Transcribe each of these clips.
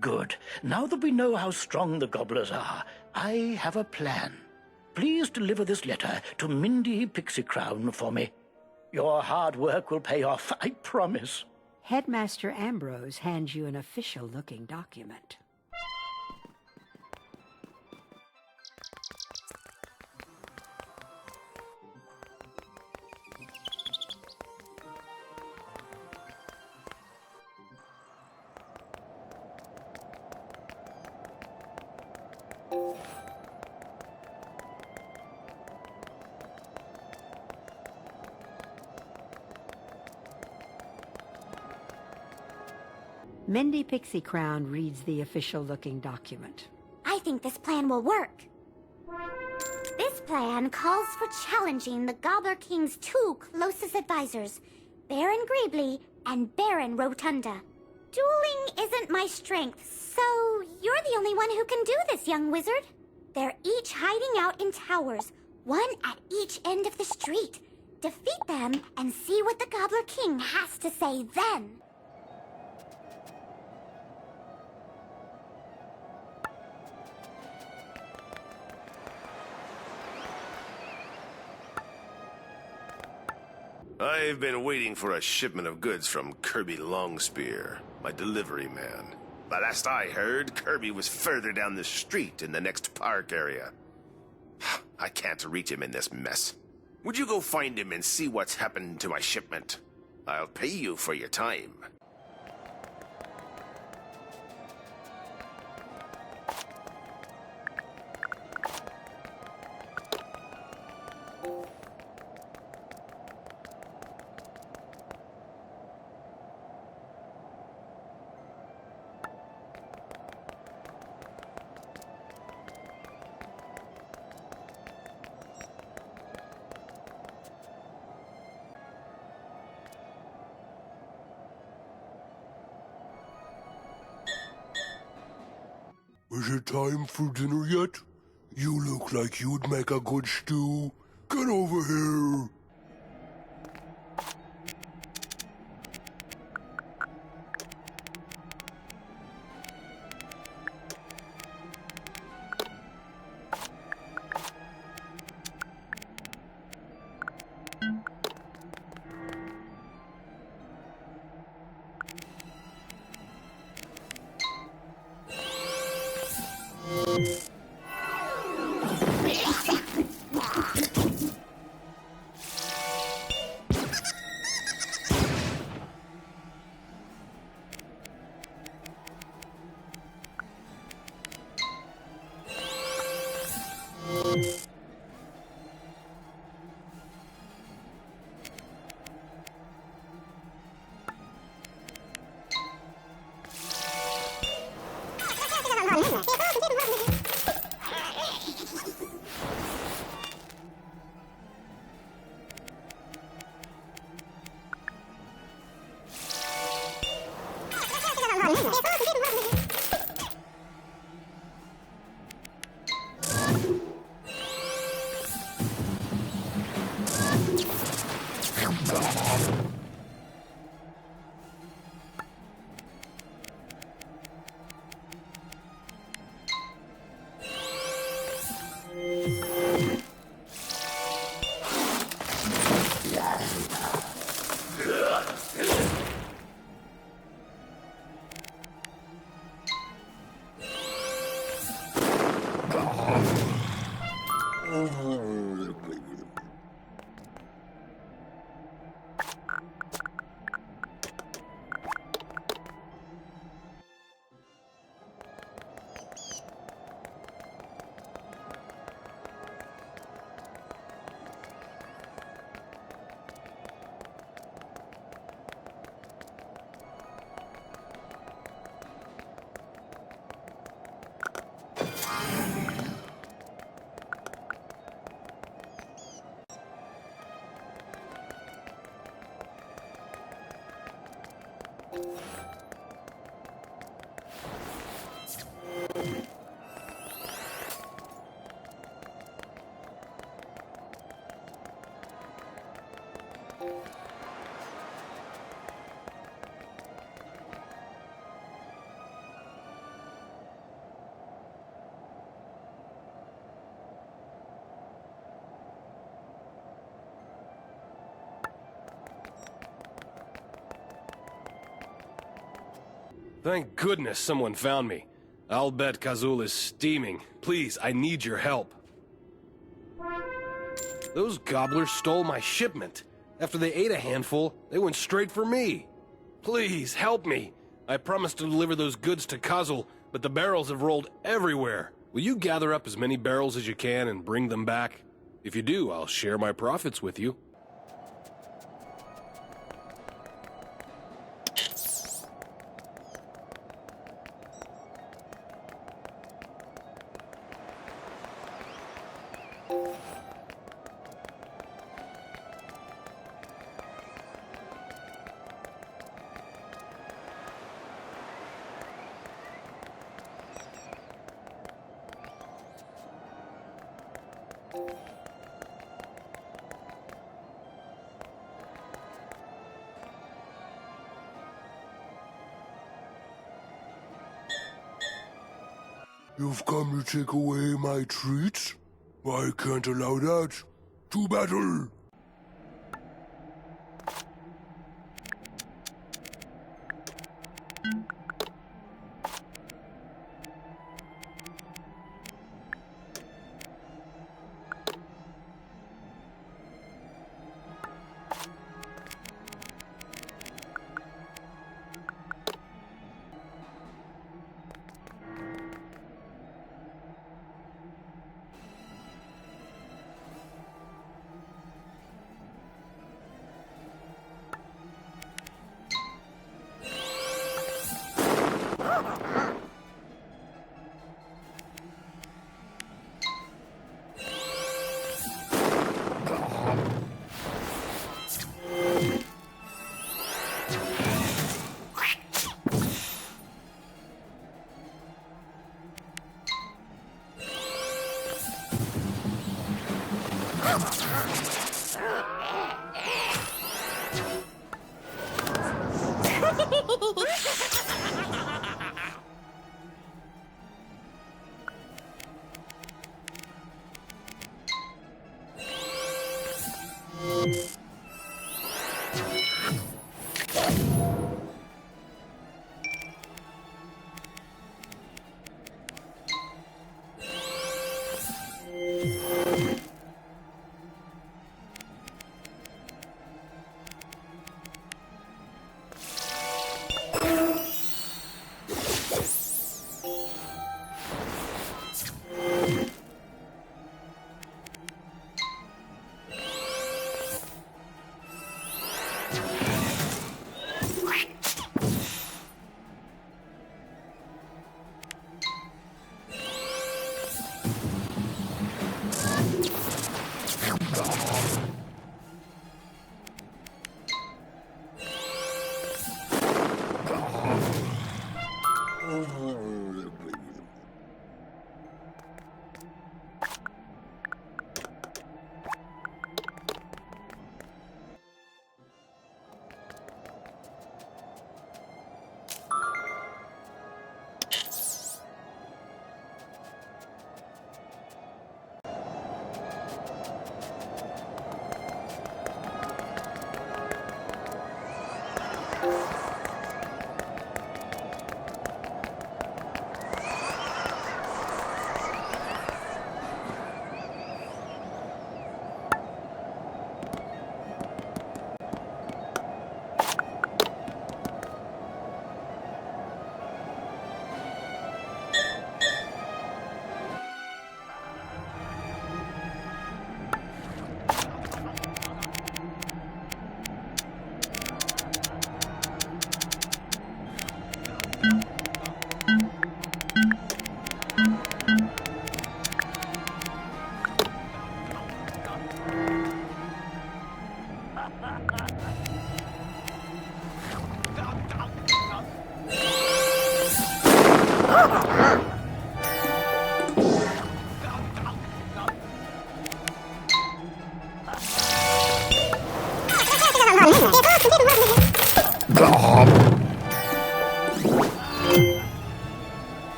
Good. Now that we know how strong the gobblers are, I have a plan. Please deliver this letter to Mindy Pixie Crown for me. Your hard work will pay off, I promise. Headmaster Ambrose hands you an official-looking document. Mindy Pixie Crown reads the official-looking document. I think this plan will work. This plan calls for challenging the Gobbler King's two closest advisors, Baron Greebly and Baron Rotunda. Dueling isn't my strength, so you're the only one who can do this, young wizard. They're each hiding out in towers, one at each end of the street. Defeat them and see what the Gobbler King has to say then. I've been waiting for a shipment of goods from Kirby Longspear, my delivery man. But last I heard, Kirby was further down the street in the next park area. I can't reach him in this mess. Would you go find him and see what's happened to my shipment? I'll pay you for your time. Is it time for dinner yet? You look like you'd make a good stew. Get over here. Thank goodness someone found me. I'll bet Kazul is steaming. Please, I need your help. Those gobblers stole my shipment. After they ate a handful, they went straight for me. Please, help me. I promised to deliver those goods to Kazul, but the barrels have rolled everywhere. Will you gather up as many barrels as you can and bring them back? If you do, I'll share my profits with you. You've come to take away my treats? I can't allow that. To battle!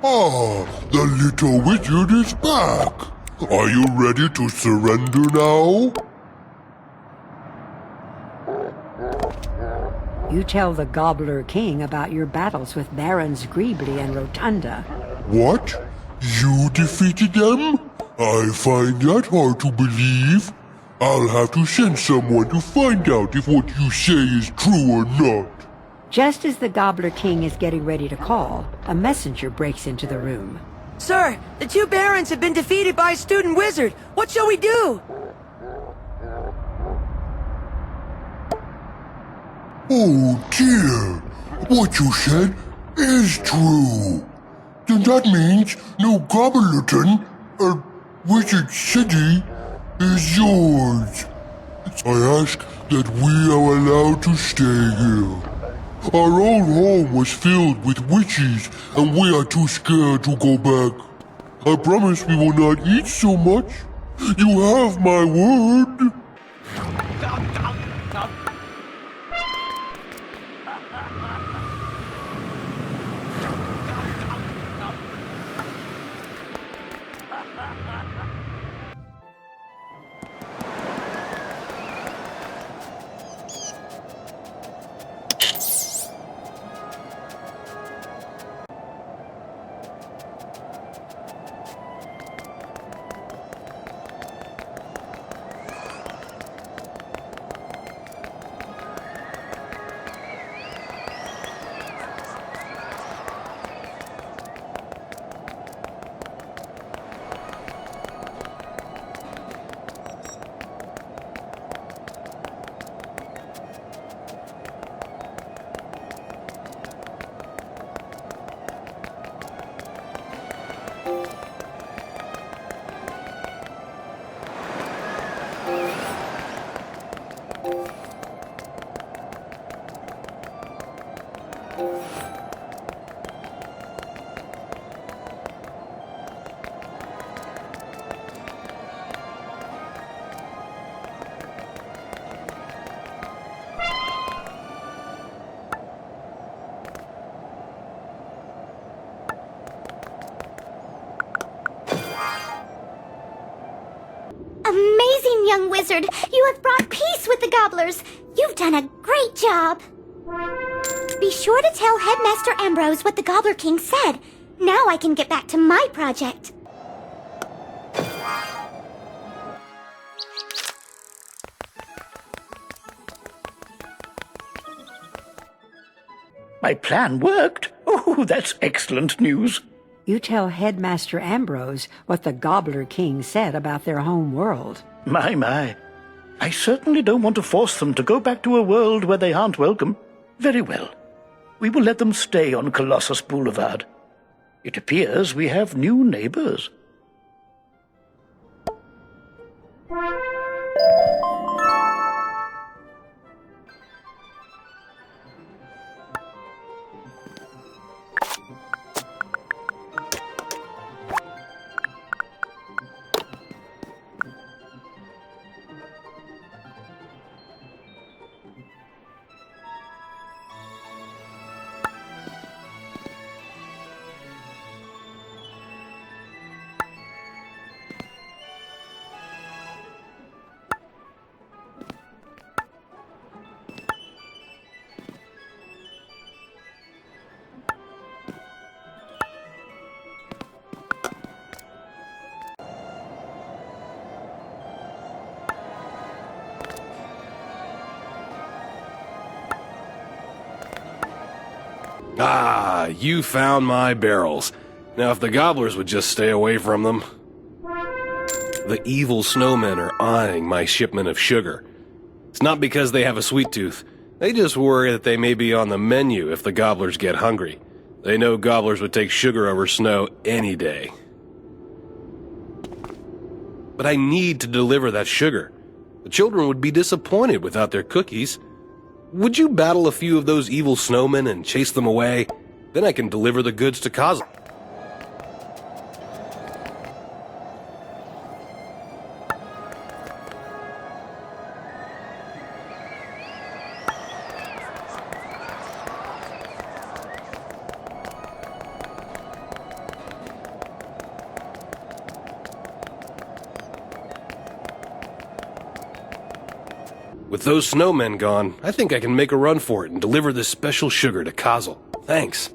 Ah, the little wizard is back. Are you ready to surrender now? You tell the Gobbler King about your battles with Barons Greebly and Rotunda. What? You defeated them? I find that hard to believe. I'll have to send someone to find out if what you say is true or not. Just as the Gobbler King is getting ready to call, a messenger breaks into the room. Sir, the two barons have been defeated by a student wizard. What shall we do? Oh dear, what you said is true. Then that means New Gobblerton, Wizard City, is yours. I ask that we are allowed to stay here. Our old home was filled with witches, and we are too scared to go back. I promise we will not eat so much. You have my word. Amazing, young wizard! You have brought peace with the gobblers! You've done a great job! Be sure to tell Headmaster Ambrose what the Gobbler King said. Now I can get back to my project. My plan worked. Oh, that's excellent news. You tell Headmaster Ambrose what the Gobbler King said about their home world. My. I certainly don't want to force them to go back to a world where they aren't welcome. Very well. We will let them stay on Colossus Boulevard. It appears we have new neighbors. Ah, you found my barrels. Now if the gobblers would just stay away from them. The evil snowmen are eyeing my shipment of sugar. It's not because they have a sweet tooth. They just worry that they may be on the menu if the gobblers get hungry. They know gobblers would take sugar over snow any day. But I need to deliver that sugar. The children would be disappointed without their cookies. Would you battle a few of those evil snowmen and chase them away? Then I can deliver the goods to Kazel. With those snowmen gone, I think I can make a run for it and deliver this special sugar to Kazel. Thanks.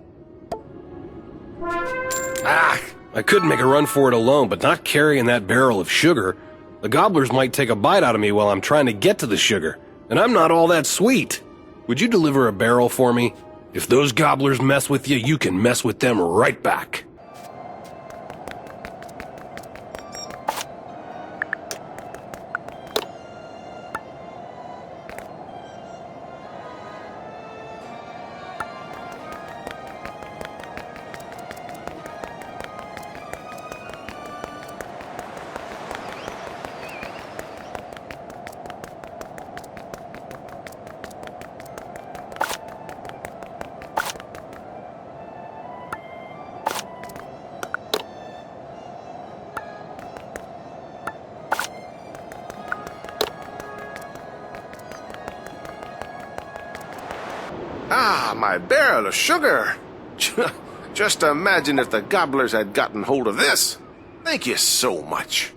Ah! I could make a run for it alone, but not carrying that barrel of sugar. The gobblers might take a bite out of me while I'm trying to get to the sugar, and I'm not all that sweet. Would you deliver a barrel for me? If those gobblers mess with you, you can mess with them right back. Ah, my barrel of sugar. Just imagine if the gobblers had gotten hold of this. Thank you so much.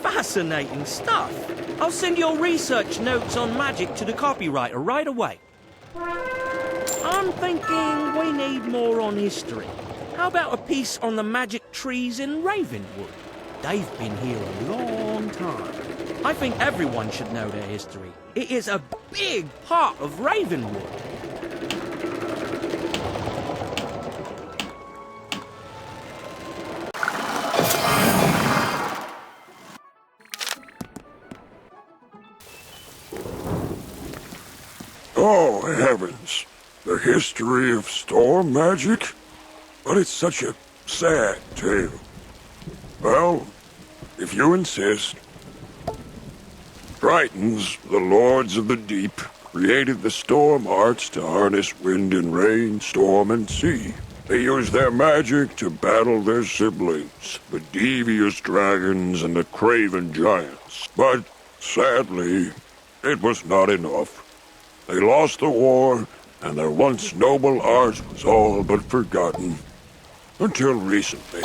Fascinating stuff. I'll send your research notes on magic to the copywriter right away. I'm thinking we need more on history. How about a piece on the magic trees in Ravenwood? They've been here a long time. I think everyone should know their history. It is a big part of Ravenwood. Oh, heavens. The history of storm magic? But it's such a sad tale. Well, if you insist. Tritons, the lords of the deep, created the storm arts to harness wind and rain, storm and sea. They used their magic to battle their siblings, the devious dragons and the craven giants. But, sadly, it was not enough. They lost the war, and their once noble art was all but forgotten. Until recently.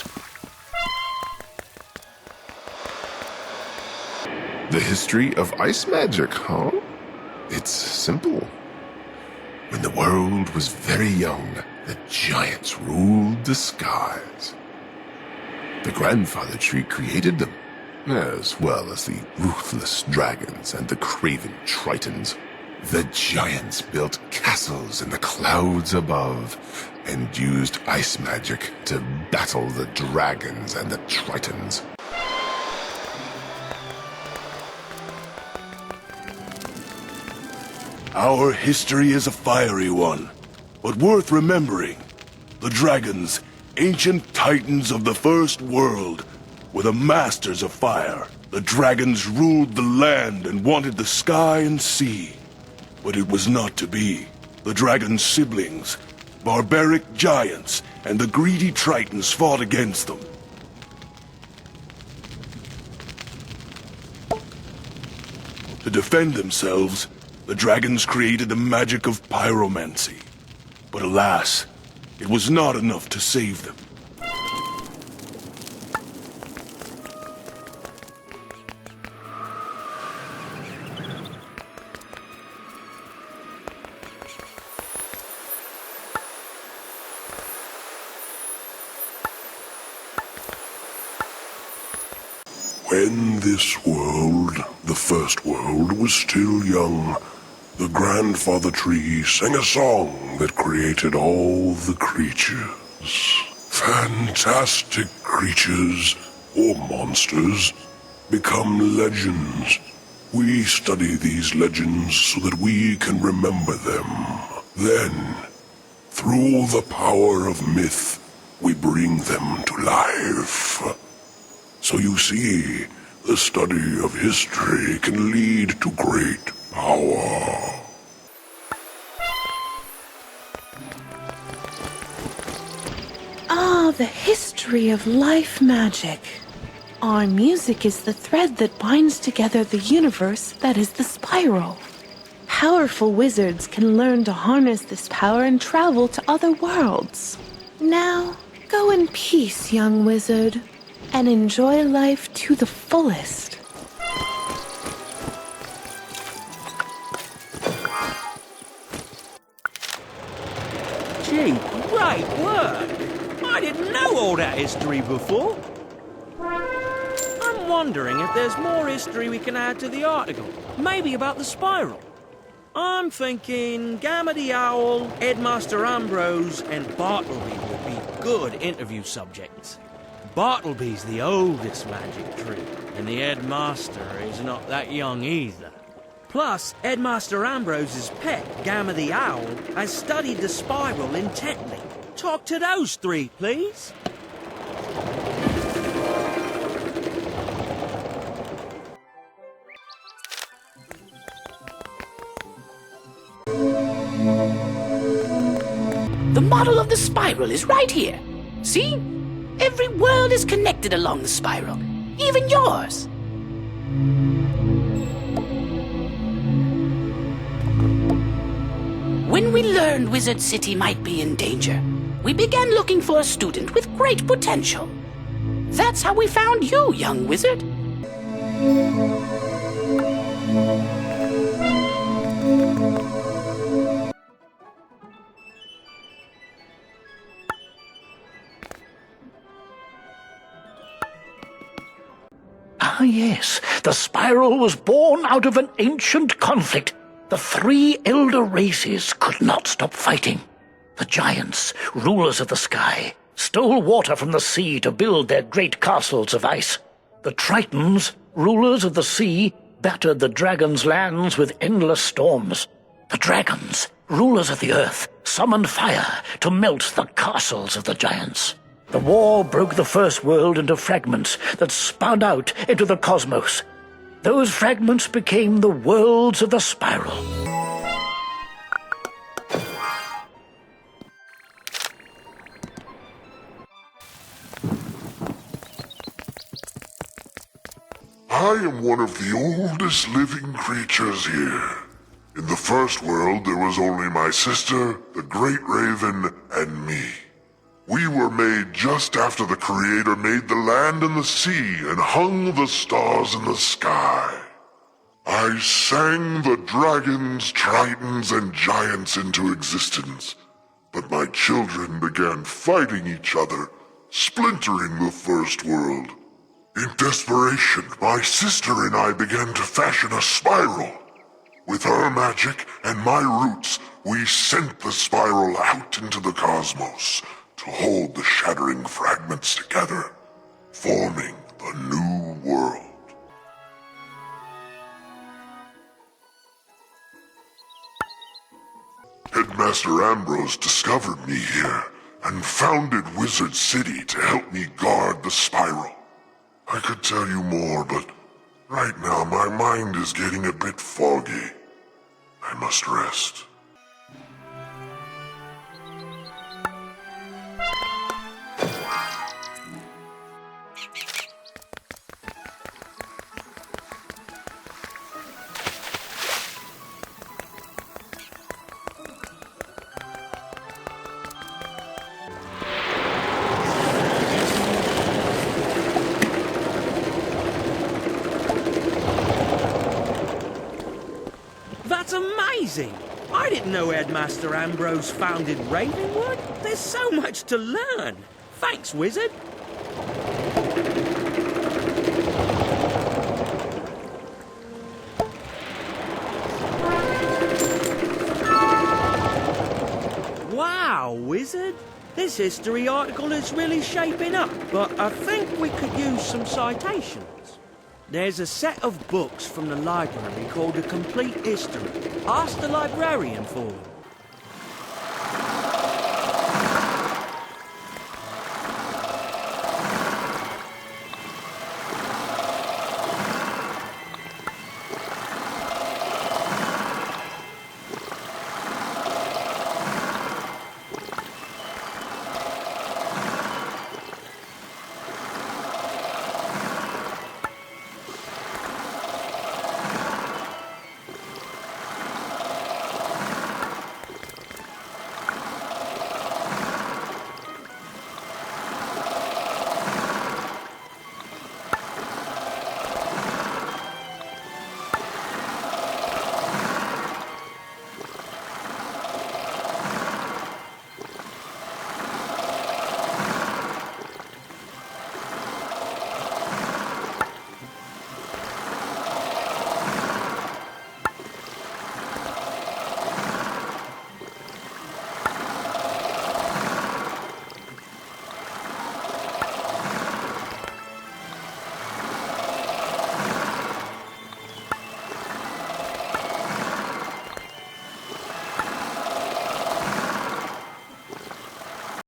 The history of ice magic, huh? It's simple. When the world was very young, the giants ruled the skies. The grandfather tree created them, as well as the ruthless dragons and the craven tritons. The giants built castles in the clouds above and used ice magic to battle the dragons and the tritons. Our history is a fiery one, but worth remembering. The dragons, ancient titans of the first world, were the masters of fire. The dragons ruled the land and wanted the sky and sea. But it was not to be. The dragon's siblings, barbaric giants, and the greedy Tritons fought against them. To defend themselves, the dragons created the magic of pyromancy. But alas, it was not enough to save them. When this world, the first world, was still young, the grandfather tree sang a song that created all the creatures. Fantastic creatures, or monsters, become legends. We study these legends so that we can remember them. Then, through the power of myth, we bring them to life. So you see, the study of history can lead to great power. Ah, the history of life magic. Our music is the thread that binds together the universe that is the spiral. Powerful wizards can learn to harness this power and travel to other worlds. Now, go in peace, young wizard, and enjoy life to the fullest. Gee, great work! I didn't know all that history before. I'm wondering if there's more history we can add to the article. Maybe about the spiral. I'm thinking Gamma the Owl, Headmaster Ambrose, and Bartleby would be good interview subjects. Bartleby's the oldest magic tree, and the Headmaster is not that young either. Plus, Headmaster Ambrose's pet, Gamma the Owl, has studied the spiral intently. Talk to those three, please. The model of the spiral is right here. See? Every world is connected along the spiral, even yours. When we learned Wizard City might be in danger, we began looking for a student with great potential. That's how we found you, young wizard. Ah, yes. The spiral was born out of an ancient conflict. The three elder races could not stop fighting. The giants, rulers of the sky, stole water from the sea to build their great castles of ice. The Tritons, rulers of the sea, battered the dragons' lands with endless storms. The dragons, rulers of the earth, summoned fire to melt the castles of the giants. The war broke the first world into fragments that spun out into the cosmos. Those fragments became the worlds of the spiral. I am one of the oldest living creatures here. In the first world, there was only my sister, the Great Raven, and me. We were made just after the Creator made the land and the sea and hung the stars in the sky. I sang the dragons, tritons, and giants into existence, but my children began fighting each other, splintering the first world. In desperation, my sister and I began to fashion a spiral. With her magic and my roots, we sent the spiral out into the cosmos to hold the shattering fragments together, forming the new world. Headmaster Ambrose discovered me here and founded Wizard City to help me guard the spiral. I could tell you more, but right now my mind is getting a bit foggy. I must rest. That's amazing! I didn't know Headmaster Ambrose founded Ravenwood. There's so much to learn. Thanks, Wizard. Wow, Wizard. This history article is really shaping up, but I think we could use some citations. There's a set of books from the library called A Complete History. Ask the librarian for them.